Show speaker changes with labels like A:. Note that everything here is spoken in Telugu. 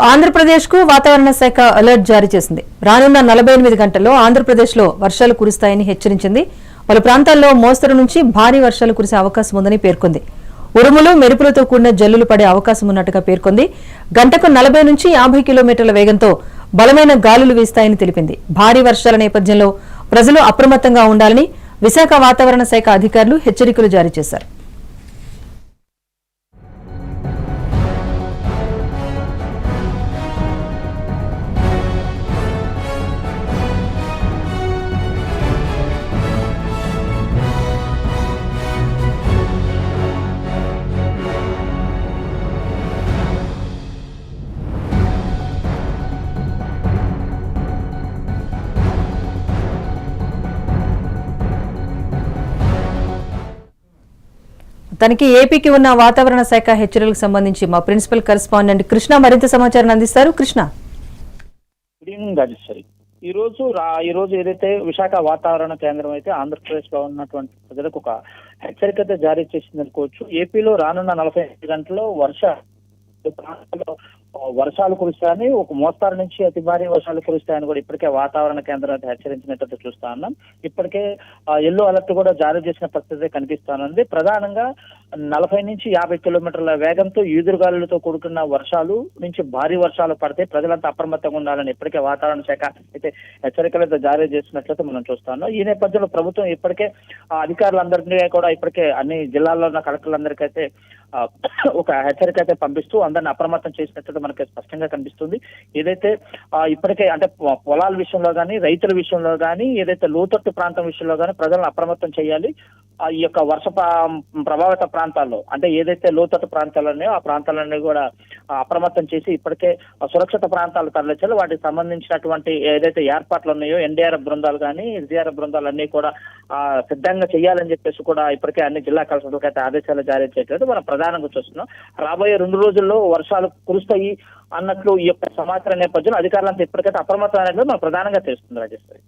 A: ఆంధ్రప్రదేశ్ కు వాతావరణ శాఖ అలర్ట్ జారీ చేసింది. రానున్న 48 గంటల్లో ఆంధ్రప్రదేశ్ లో వర్షాలు కురుస్తాయని హెచ్చరించింది. పలు ప్రాంతాల్లో మోస్తరు నుంచి భారీ వర్షాలు కురిసే అవకాశం ఉందని పేర్కొంది. ఉరుములు మెరుపులతో కూడిన జల్లులు పడే అవకాశం ఉన్నట్టుగా పేర్కొంది. గంటకు 40 నుంచి 50 కిలోమీటర్ల వేగంతో బలమైన గాలులు వీస్తాయని తెలిపింది. భారీ వర్షాల నేపథ్యంలో ప్రజలు అప్రమత్తంగా ఉండాలని విశాఖ వాతావరణ శాఖ అధికారులు హెచ్చరికలు జారీ చేశారు. తనకి ఏపీకి ఉన్న వాతావరణ శాఖ హెచ్చరికలకు సంబంధించి మా ప్రిన్సిపల్ కరెస్పాండెంట్ కృష్ణ మరింత సమాచారం అందిస్తారు. Krishna,
B: good evening Rajeshwari. ఈ రోజు ఏదైతే విశాఖ వాతావరణ కేంద్రం అయితే ఆంధ్రప్రదేశ్ లో ఉన్నటువంటి ప్రజలకు ఒక హెచ్చరిక జారీ చేసింది అనుకోవచ్చు. ఏపీలో రానున్న 48 గంటల్లో వర్షాలు కురుస్తాయని, ఒక మోస్తారు నుంచి అతి భారీ వర్షాలు కురుస్తాయని కూడా ఇప్పటికే వాతావరణ కేంద్రం హెచ్చరించినట్టు చూస్తా ఉన్నాం. ఇప్పటికే ఎల్లో అలర్ట్ కూడా జారీ చేసిన పరిస్థితి కనిపిస్తానంది. ప్రధానంగా 40 నుంచి 50 కిలోమీటర్ల వేగంతో ఈదురుగాలులతో కూడుకున్న వర్షాలు నుంచి భారీ వర్షాలు పడితే ప్రజలంతా అప్రమత్తంగా ఉండాలని ఇప్పటికే వాతావరణ శాఖ అయితే హెచ్చరికలతో జారీ చేసినట్లయితే మనం చూస్తాను. ఈ నేపథ్యంలో ప్రభుత్వం ఇప్పటికే అధికారులందరినీ కూడా ఇప్పటికే అన్ని జిల్లాల్లో ఉన్న కలెక్టర్లందరికైతే ఒక హెచ్చరిక అయితే పంపిస్తూ అందరిని అప్రమత్తం చేసినట్టు మనకి స్పష్టంగా కనిపిస్తుంది. ఏదైతే ఇప్పటికే అంటే పొలాల విషయంలో కానీ, రైతుల విషయంలో కానీ, ఏదైతే లోతట్టు ప్రాంతం విషయంలో కానీ ప్రజలను అప్రమత్తం చేయాలి. ఈ యొక్క వర్ష ప్రభావిత ప్రాంతాల్లో అంటే ఏదైతే లోతట్టు ప్రాంతాలు ఉన్నాయో ఆ ప్రాంతాలన్నీ కూడా అప్రమత్తం చేసి ఇప్పటికే సురక్షిత ప్రాంతాలు తరలించాలి. వాటికి సంబంధించినటువంటి ఏదైతే ఏర్పాట్లు ఉన్నాయో ఎన్డీఆర్ఎఫ్ బృందాలు కానీ, ఎస్డీఆర్ఎఫ్ బృందాలు అన్ని కూడా సిద్ధంగా చేయాలని చెప్పేసి కూడా ఇప్పటికే అన్ని జిల్లా కలెక్టర్లకు అయితే ఆదేశాలు జారీ చేయట్లేదు మనం ప్రధానంగా చూస్తున్నాం. రాబోయే 2 రోజుల్లో వర్షాలు కురుస్తాయి అన్నట్లు ఈ యొక్క సమాచారం నేపథ్యంలో అధికారులంతా ఇప్పటికైతే అప్రమత్తం అనేది మనం ప్రధానంగా తెలుస్తుంది రాజేశ్వరి.